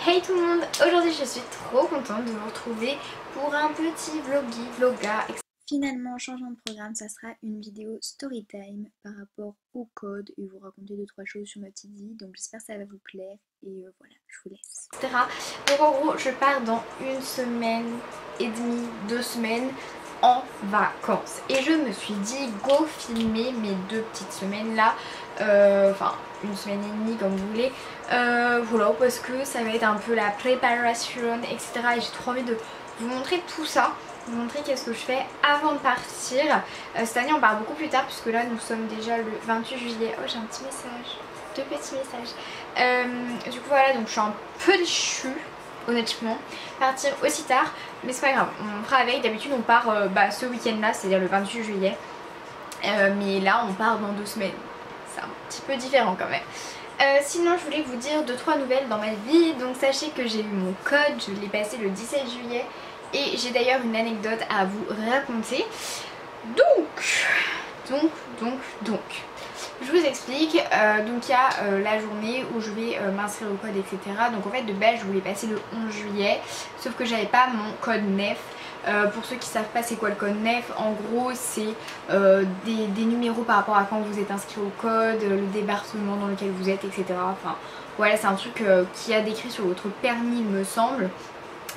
Hey tout le monde, aujourd'hui je suis trop contente de vous retrouver pour un petit vloga. Finalement, changement de programme, ça sera une vidéo story time par rapport au code et vous raconter 2-3 choses sur ma petite vie. Donc j'espère que ça va vous plaire et voilà, je vous laisse. Etc. Donc en gros, je pars dans 1 semaine et demie, 2 semaines en vacances. Et je me suis dit go filmer mes 2 petites semaines là. Enfin 1 semaine et demie comme vous voulez. Voilà, parce que ça va être un peu la préparation, etc. Et j'ai trop envie de vous montrer tout ça. Vous montrer qu'est-ce que je fais avant de partir. Cette année on part beaucoup plus tard puisque là nous sommes déjà le 28 juillet. Oh, j'ai un petit message, 2 petits messages. Du coup voilà, donc je suis un peu déchue honnêtement, partir aussi tard, mais c'est pas grave, on fera avec. D'habitude on part ce week-end là, c'est à dire le 28 juillet, mais là on part dans 2 semaines, c'est un petit peu différent quand même. Sinon je voulais vous dire 2-3 nouvelles dans ma vie. Donc sachez que j'ai eu mon code, je l'ai passé le 17 juillet et j'ai d'ailleurs une anecdote à vous raconter. Donc je vous explique. Donc il y a la journée où je vais m'inscrire au code, etc. Donc en fait de base je voulais passer le 11 juillet, sauf que j'avais pas mon code NEF. Pour ceux qui savent pas c'est quoi le code NEF, en gros c'est des numéros par rapport à quand vous êtes inscrit au code, le département dans lequel vous êtes, etc. Enfin voilà, c'est un truc qui a décrit sur votre permis il me semble,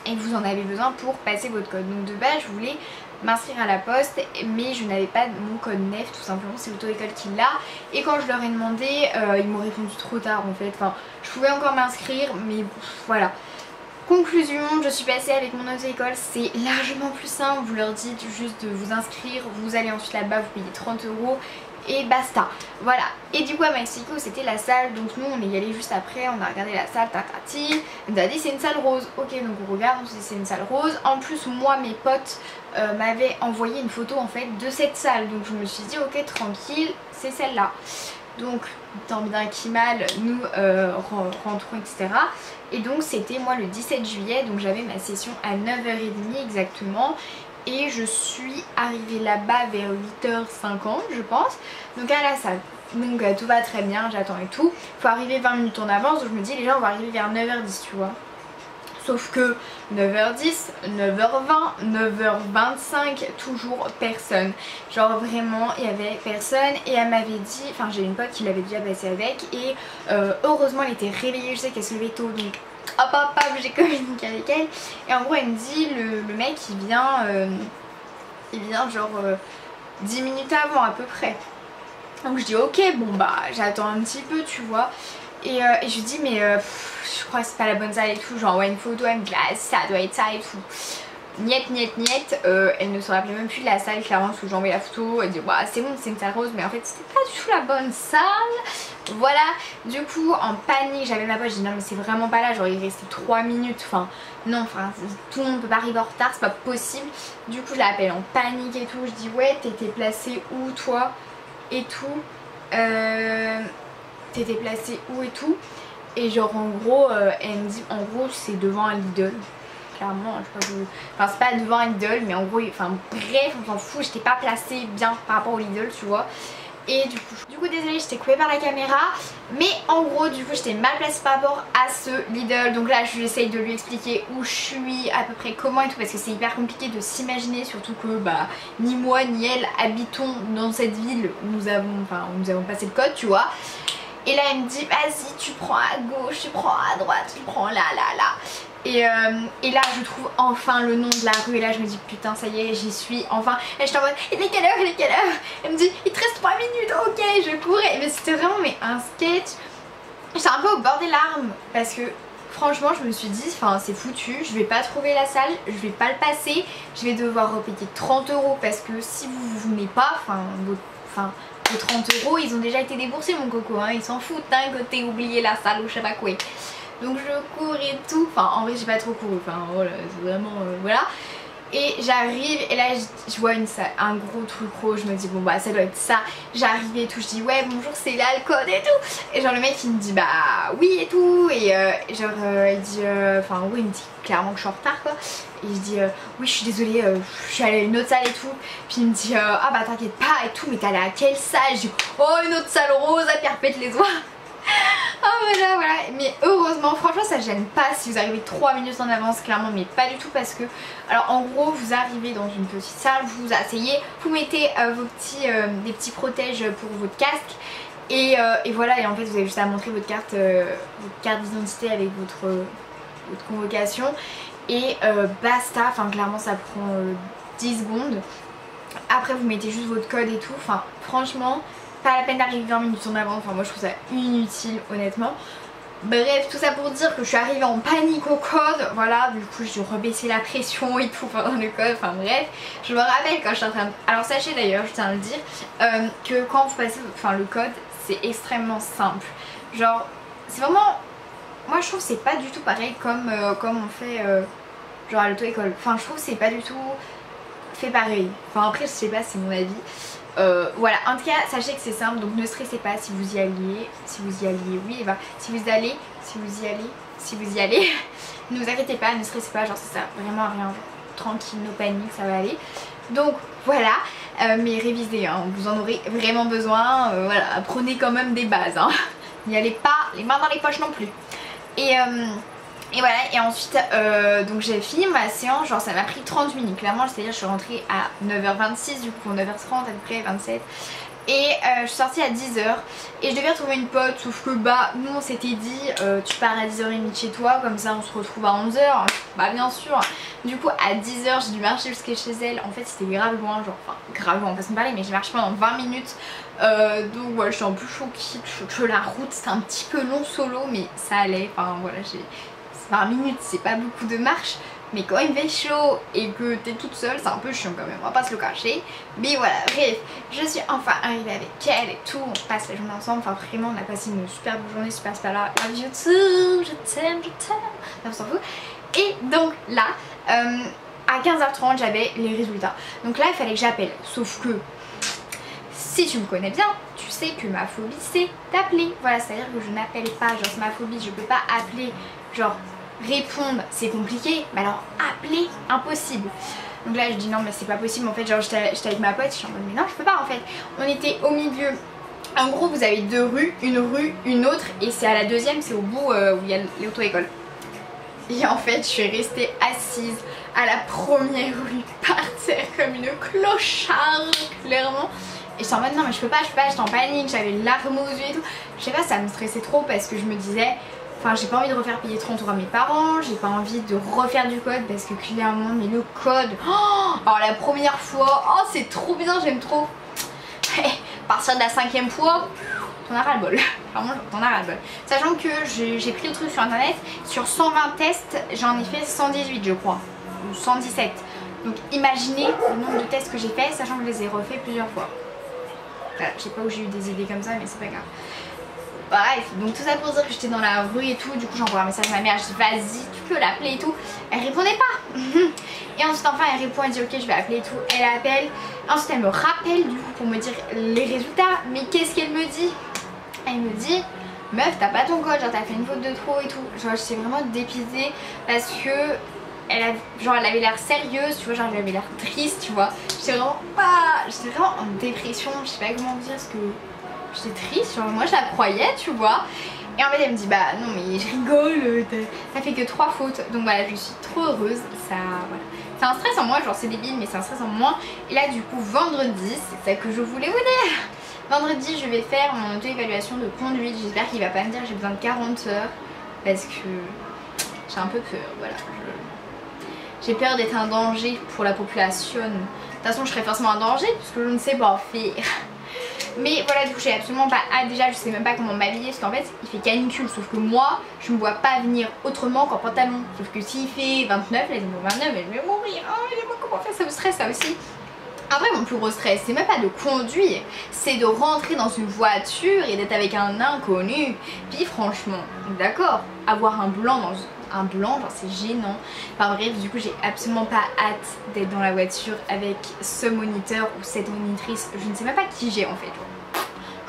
et vous en avez besoin pour passer votre code. Donc de base je voulais m'inscrire à la poste, mais je n'avais pas mon code NEF, tout simplement, c'est l'auto-école qui l'a. Et quand je leur ai demandé, ils m'ont répondu trop tard en fait. Enfin, je pouvais encore m'inscrire, mais voilà. Conclusion, je suis passée avec mon auto-école, c'est largement plus simple. Vous leur dites juste de vous inscrire, vous allez ensuite là-bas, vous payez 30 € et basta. Voilà. Et du coup elle m'a expliqué où c'était la salle. Donc nous on est allé juste après, on a regardé la salle, tatati. Elle nous a dit c'est une salle rose. Ok, donc on regarde, on se dit c'est une salle rose. En plus moi mes potes m'avaient envoyé une photo en fait de cette salle. Donc je me suis dit ok tranquille, c'est celle-là. Donc tant bien qui mal nous rentrons, etc. Et donc c'était moi le 17 juillet, donc j'avais ma session à 9h30 exactement. Et je suis arrivée là-bas vers 8h50 je pense, donc à la salle. Donc tout va très bien, j'attends et tout. Faut arriver 20 minutes en avance, donc je me dis les gens vont arriver vers 9h10 tu vois. Sauf que 9h10, 9h20, 9h25, toujours personne. Genre vraiment il y avait personne. Et elle m'avait dit, enfin j'ai une pote qui l'avait déjà passé avec. Et heureusement elle était réveillée, je sais qu'elle se levait tôt. Donc hop hop hop, j'ai communiqué avec elle. Et en gros elle me dit le mec il vient genre 10 minutes avant à peu près. Donc je dis ok, bon bah j'attends un petit peu tu vois. Et je lui dis mais je crois que c'est pas la bonne salle et tout, genre ouais une photo, elle me dit ah ça doit être ça et tout. Niet, elle ne se rappelait même plus de la salle clairement parce que j'ai envoyé la photo, elle dit bah c'est bon c'est une salle rose, mais en fait c'était pas du tout la bonne salle. Voilà, du coup en panique, j'avais ma pote, je dis non mais c'est vraiment pas là, genre il restait 3 minutes, enfin non, enfin tout le monde peut pas arriver en retard, c'est pas possible. Du coup je l'appelle en panique et tout, je dis ouais t'étais placée où toi et tout, t'étais placée où et tout. Et genre en gros elle me dit en gros c'est devant un Lidl. Clairement je sais pas vous... Enfin c'est pas devant un Lidl mais en gros enfin bref on s'en fout, j'étais pas placée bien par rapport au Lidl tu vois. Et du coup désolée j'étais coupée par la caméra, mais en gros du coup j'étais mal placée par rapport à ce Lidl. Donc là j'essaye de lui expliquer où je suis, à peu près comment et tout, parce que c'est hyper compliqué de s'imaginer, surtout que bah ni moi ni elle habitons dans cette ville où nous avons passé le code tu vois. Et là elle me dit vas-y tu prends à gauche, tu prends à droite, tu prends là. Et là je trouve enfin le nom de la rue et là je me dis putain ça y est j'y suis enfin. Et je t'envoie il est quelle heure, elle me dit il te reste 3 minutes, ok je courais. Mais c'était vraiment un sketch. J'étais un peu au bord des larmes parce que franchement je me suis dit enfin c'est foutu, je vais pas trouver la salle, je vais pas le passer, je vais devoir repayer 30 € parce que si vous venez pas, les 30 € ils ont déjà été déboursés mon coco, hein, ils s'en foutent hein, que t'aies oublié la salle ou je sais pas quoi. Donc je cours et tout, enfin en vrai j'ai pas trop couru, enfin voilà c'est vraiment voilà. Et j'arrive et là je vois une salle, un gros truc rose, je me dis bon bah ça doit être ça. J'arrive et tout, je dis ouais bonjour c'est là le code et tout. Et genre le mec il me dit bah oui et tout. Et genre il dit, enfin oui il me dit clairement que je suis en retard quoi. Et je dis oui je suis désolée, je suis allée à une autre salle et tout. Puis il me dit ah bah t'inquiète pas et tout, mais t'es allée à quelle salle? Je dis oh une autre salle rose à perpète les oies. voilà, voilà. Mais heureusement, franchement ça gêne pas si vous arrivez 3 minutes en avance, clairement, mais pas du tout parce que, alors en gros vous arrivez dans une petite salle, vous vous asseyez, vous mettez des petits protèges pour votre casque et voilà, et en fait vous avez juste à montrer votre carte d'identité avec votre convocation et basta, enfin clairement ça prend 10 secondes. Après vous mettez juste votre code et tout, enfin franchement pas la peine d'arriver 20 minutes en avance, enfin moi je trouve ça inutile honnêtement. Bref, tout ça pour dire que je suis arrivée en panique au code, voilà, du coup j'ai rebaissé la pression et tout pendant le code, enfin bref. Je me rappelle quand je suis en train de... Alors sachez d'ailleurs, je tiens à le dire, que quand vous passez le code, c'est extrêmement simple. Genre, c'est vraiment... Moi je trouve que c'est pas du tout pareil comme on fait genre à l'auto-école. Enfin je trouve que c'est pas du tout fait pareil. Enfin après je sais pas, c'est mon avis. Voilà, en tout cas sachez que c'est simple, donc ne stressez pas si vous y alliez, oui, et bah, si vous y allez, ne vous inquiétez pas, ne stressez pas, genre ça sert vraiment à rien, genre, tranquille, no panique, ça va aller. Donc voilà, mais révisez, hein, vous en aurez vraiment besoin, voilà, apprenez quand même des bases, hein. N'y allez pas les mains dans les poches non plus. Et voilà, et ensuite donc j'ai fini ma séance, genre ça m'a pris 30 minutes clairement, c'est-à-dire je suis rentrée à 9h26, du coup 9h30 à peu près, 27. Et je suis sortie à 10h et je devais retrouver une pote, sauf que bah nous on s'était dit tu pars à 10h30 de chez toi, comme ça on se retrouve à 11h, bah bien sûr. Du coup à 10h j'ai dû marcher jusqu'à chez elle, en fait c'était grave loin, genre enfin grave loin, on peut se parler, mais j'ai marché pendant 20 minutes. Donc voilà, je suis un peu choquée que la route c'était un petit peu long solo, mais ça allait, enfin voilà, j'ai 20 minutes, c'est pas beaucoup de marche, mais quand il fait chaud et que t'es toute seule, c'est un peu chiant quand même, on va pas se le cacher. Mais voilà, bref, je suis enfin arrivée avec elle et tout, on passe la journée ensemble, enfin vraiment on a passé une superbe journée, super là, love you too, je t'aime, on s'en fout. Et donc là, à 15h30 j'avais les résultats, donc là il fallait que j'appelle, sauf que si tu me connais bien, tu sais que ma phobie c'est d'appeler, voilà, c'est à dire que je n'appelle pas, genre c'est ma phobie, je peux pas appeler, genre répondre c'est compliqué, mais alors appeler impossible. Donc là je dis non mais c'est pas possible, en fait genre j'étais avec ma pote, je suis en mode mais non je peux pas en fait. On était au milieu, en gros vous avez deux rues, une autre, et c'est à la deuxième, c'est au bout où il y a l'auto-école. Et en fait je suis restée assise à la première rue par terre comme une clocharde clairement. Et j'étais en mode non mais je peux pas, j'étais en panique, j'avais les larmes aux yeux et tout. Je sais pas, ça me stressait trop parce que je me disais... Enfin j'ai pas envie de refaire payer 30 € à mes parents, j'ai pas envie de refaire du code parce que clairement mais le code, oh, alors la première fois, oh c'est trop bien, j'aime trop. À partir de la 5e fois, t'en as ras le bol, vraiment t'en as ras le bol. Sachant que j'ai pris le truc sur internet, sur 120 tests j'en ai fait 118 je crois, ou 117. Donc imaginez le nombre de tests que j'ai fait, sachant que je les ai refaits plusieurs fois. Voilà, je sais pas où j'ai eu des idées comme ça mais c'est pas grave. Bref, donc tout ça pour dire que j'étais dans la rue et tout, du coup j'envoie un message à ma mère, je dis vas-y tu peux l'appeler et tout, elle répondait pas. Et ensuite enfin elle répond, elle dit ok je vais appeler et tout, elle appelle, ensuite elle me rappelle du coup pour me dire les résultats, mais qu'est-ce qu'elle me dit? Elle me dit meuf t'as pas ton code, genre t'as fait une faute de trop et tout, genre j'étais vraiment dépitée parce que elle avait l'air sérieuse, tu vois, genre elle avait l'air triste, tu vois, j'étais vraiment en dépression, je sais pas comment vous dire ce que... J'étais triste, genre moi je la croyais tu vois. Et en fait elle me dit bah non mais je rigole, t'as fait que 3 fautes. Donc voilà, je suis trop heureuse, ça voilà. C'est un stress en moi, genre c'est débile mais c'est un stress en moi. Et là du coup vendredi, c'est ça que je voulais vous dire. Vendredi je vais faire mon auto-évaluation de conduite, j'espère qu'il va pas me dire que j'ai besoin de 40 heures. Parce que j'ai un peu peur, voilà. J'ai peur d'être un danger pour la population. De toute façon je serai forcément un danger puisque je ne sais pas faire. Mais voilà, du coup j'ai absolument pas hâte, déjà je sais même pas comment m'habiller parce qu'en fait il fait canicule, sauf que moi je me vois pas venir autrement qu'en pantalon. Sauf que s'il fait 29, là il me 29 et je vais mourir, oh, mais comment faire, ça me stresse ça aussi. Après mon plus gros stress c'est même pas de conduire, c'est de rentrer dans une voiture et d'être avec un inconnu. Puis franchement, d'accord, avoir un blanc dans genre c'est gênant. Enfin bref, du coup j'ai absolument pas hâte d'être dans la voiture avec ce moniteur ou cette monitrice. Je ne sais même pas qui j'ai en fait.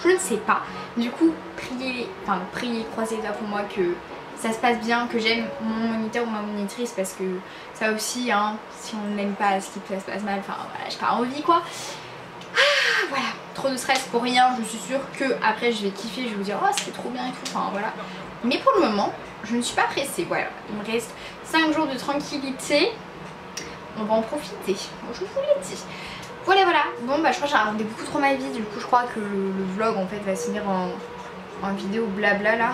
Je ne sais pas. Du coup priez, croisez les doigts pour moi que ça se passe bien, que j'aime mon moniteur ou ma monitrice, parce que ça aussi hein, si on n'aime pas ce qui ça se passe mal, enfin voilà, j'ai pas envie quoi. Ah voilà. trop de stress pour rien. Je suis sûre que après je vais kiffer, je vais vous dire oh c'était trop bien et tout, enfin voilà. Mais pour le moment je ne suis pas pressée, voilà. Il me reste 5 jours de tranquillité, on va en profiter, je vous l'ai dit. Voilà voilà, bon bah je crois que j'ai raconté beaucoup trop ma vie, du coup je crois que le vlog en fait va se finir en vidéo blabla là.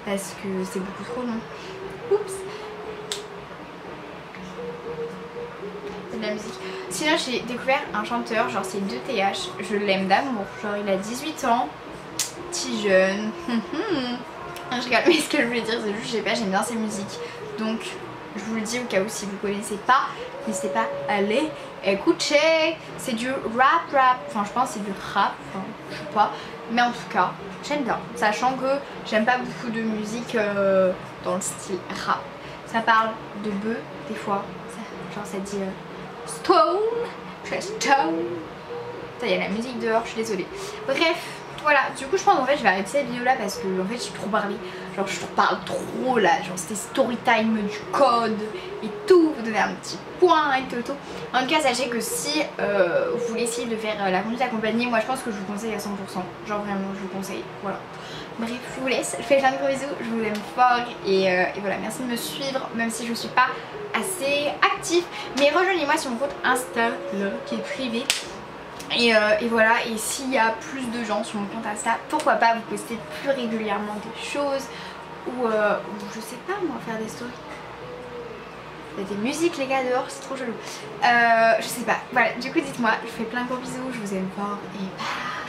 Parce que c'est beaucoup trop long. Oups. C'est de la musique. Sinon j'ai découvert un chanteur, genre c'est 2TH, je l'aime d'amour. Genre il a 18 ans, petit jeune. Je rigole, mais ce que je voulais dire c'est juste, je sais pas, j'aime bien ses musiques. Donc je vous le dis au cas où si vous connaissez pas, n'hésitez pas à aller écouter. C'est du rap, enfin je pense que c'est du rap, enfin je sais pas. Mais en tout cas, j'aime bien, sachant que j'aime pas beaucoup de musique dans le style rap. Ça parle de bœuf des fois, genre ça dit stone, stone. Il y a la musique dehors, je suis désolée. Bref, voilà, du coup je pense en fait je vais arrêter cette vidéo là parce que en fait j'ai trop parlé. Genre je parle trop là, genre c'était story time du code et tout, vous donnez un petit point et tout. En tout cas sachez que si vous voulez essayer de faire la conduite accompagnée, moi je pense que je vous conseille à 100%. Genre vraiment je vous conseille, voilà. Bref, je vous laisse, je fais plein de gros bisous, je vous aime fort et voilà, merci de me suivre même si je suis pas assez active. Mais rejoignez-moi sur mon compte Insta là, qui est privé. Et voilà, et s'il y a plus de gens sur mon compte Insta, pourquoi pas vous poster plus régulièrement des choses ou je sais pas moi, faire des stories. Il y a des musiques les gars dehors, c'est trop joli. Je sais pas, voilà, du coup dites-moi, je vous fais plein de gros bisous, je vous aime fort et bye.